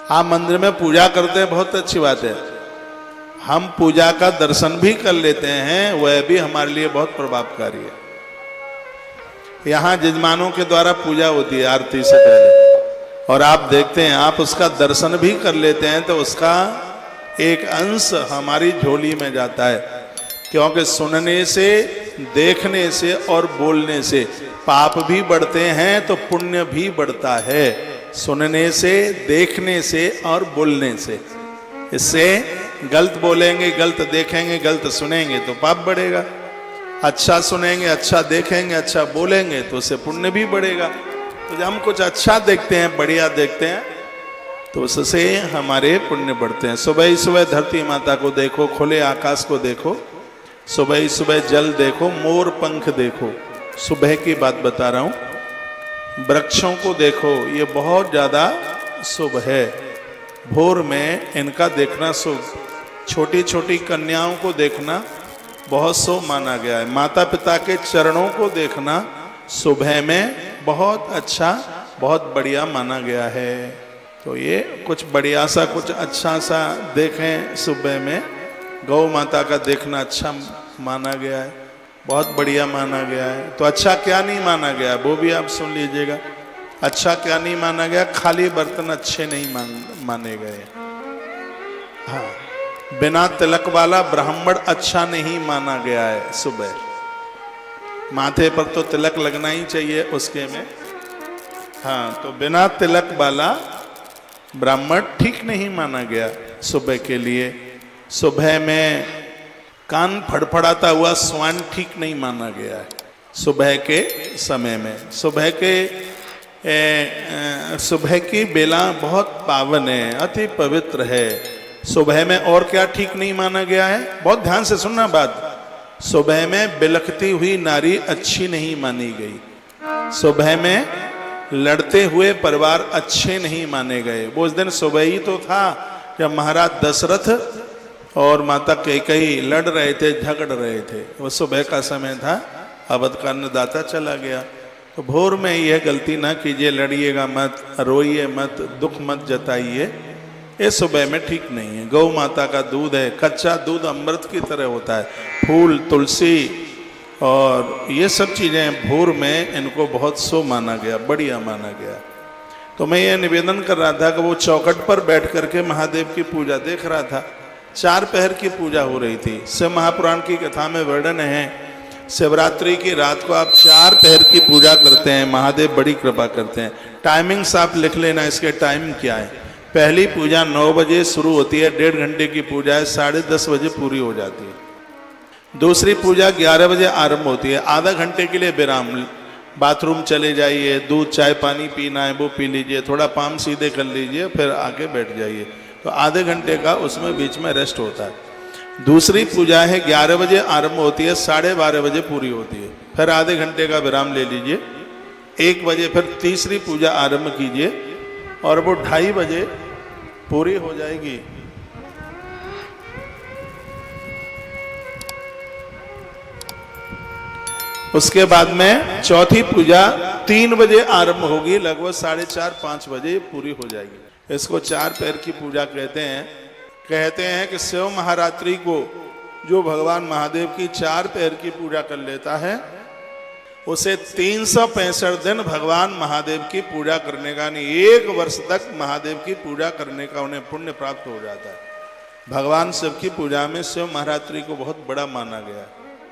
आप मंदिर में पूजा करते हैं, बहुत अच्छी बात है। हम पूजा का दर्शन भी कर लेते हैं, वह भी हमारे लिए बहुत प्रभावकारी है। यहाँ जजमानों के द्वारा पूजा होती है आरती से पहले, और आप देखते हैं, आप उसका दर्शन भी कर लेते हैं तो उसका एक अंश हमारी झोली में जाता है। क्योंकि सुनने से, देखने से और बोलने से पाप भी बढ़ते हैं तो पुण्य भी बढ़ता है। सुनने से, देखने से और बोलने से। इससे गलत बोलेंगे, गलत देखेंगे, गलत सुनेंगे तो पाप बढ़ेगा। अच्छा सुनेंगे, अच्छा देखेंगे, अच्छा बोलेंगे तो उससे पुण्य भी बढ़ेगा। तो जब हम कुछ अच्छा देखते हैं, बढ़िया देखते हैं, तो उससे हमारे पुण्य बढ़ते हैं। सुबह ही सुबह धरती माता को देखो, खुले आकाश को देखो, सुबह ही सुबह जल देखो, मोर पंख देखो। सुबह की बात बता रहा हूं। वृक्षों को देखो, ये बहुत ज्यादा शुभ है। भोर में इनका देखना शुभ। छोटी छोटी कन्याओं को देखना बहुत शुभ माना गया है। माता पिता के चरणों को देखना सुबह में बहुत अच्छा, बहुत बढ़िया माना गया है। तो ये कुछ बढ़िया सा, कुछ अच्छा सा देखें सुबह में। गौ माता का देखना अच्छा माना गया है, बहुत बढ़िया माना गया है। तो अच्छा क्या नहीं माना गया वो भी आप सुन लीजिएगा। अच्छा क्या नहीं माना गया? खाली बर्तन अच्छे नहीं माने गए। हाँ, बिना तिलक वाला ब्राह्मण अच्छा नहीं माना गया है। सुबह माथे पर तो तिलक लगना ही चाहिए उसके में। हाँ, तो बिना तिलक वाला ब्राह्मण ठीक नहीं माना गया सुबह के लिए। सुबह में कान फड़फड़ाता हुआ स्वान ठीक नहीं माना गया है सुबह के समय में। सुबह की बेला बहुत पावन है, अति पवित्र है। सुबह में और क्या ठीक नहीं माना गया है? बहुत ध्यान से सुनना बात। सुबह में बिलखती हुई नारी अच्छी नहीं मानी गई। सुबह में लड़ते हुए परिवार अच्छे नहीं माने गए। वो उस दिन सुबह ही तो था जब महाराज दशरथ और माता कैकेयी लड़ रहे थे, झगड़ रहे थे। वो सुबह का समय था, अवध का अन्नदाता चला गया। तो भोर में यह गलती ना कीजिए, लड़िएगा मत, रोइए मत, दुख मत जताइए। ये सुबह में ठीक नहीं है। गौ माता का दूध है, कच्चा दूध अमृत की तरह होता है। फूल, तुलसी और ये सब चीज़ें भोर में इनको बहुत शुभ माना गया, बढ़िया माना गया। तो मैं ये निवेदन कर रहा था कि वो चौखट पर बैठ करके महादेव की पूजा देख रहा था। 4 पहर की पूजा हो रही थी। शिव महापुराण की कथा में वर्णन है, शिवरात्रि की रात को आप 4 पहर की पूजा करते हैं, महादेव बड़ी कृपा करते हैं। टाइमिंग्स आप लिख लेना, इसके टाइम क्या है। पहली पूजा 9 बजे शुरू होती है, 1.5 घंटे की पूजा है, 10:30 बजे पूरी हो जाती है। दूसरी पूजा 11 बजे आरंभ होती है, आधा घंटे के लिए विराम। बाथरूम चले जाइए, दूध चाय पानी पीना है वो पी लीजिए, थोड़ा पाम सीधे कर लीजिए, फिर आके बैठ जाइए। तो आधे घंटे का उसमें बीच में रेस्ट होता है। दूसरी पूजा है 11 बजे आरंभ होती है, 12:30 बजे पूरी होती है, फिर आधे घंटे का विराम ले लीजिए। 1 बजे फिर तीसरी पूजा आरंभ कीजिए और वो 2:30 बजे पूरी हो जाएगी। उसके बाद में चौथी पूजा 3 बजे आरंभ होगी, लगभग 4:30-5 बजे पूरी हो जाएगी। इसको 4 पैर की पूजा कहते हैं। कहते हैं कि शिव महारात्रि को जो भगवान महादेव की 4 पैर की पूजा कर लेता है, उसे 365 दिन भगवान महादेव की पूजा करने का, नहीं 1 वर्ष तक महादेव की पूजा करने का उन्हें पुण्य प्राप्त हो जाता है। भगवान शिव की पूजा में शिव महारात्रि को बहुत बड़ा माना गया है।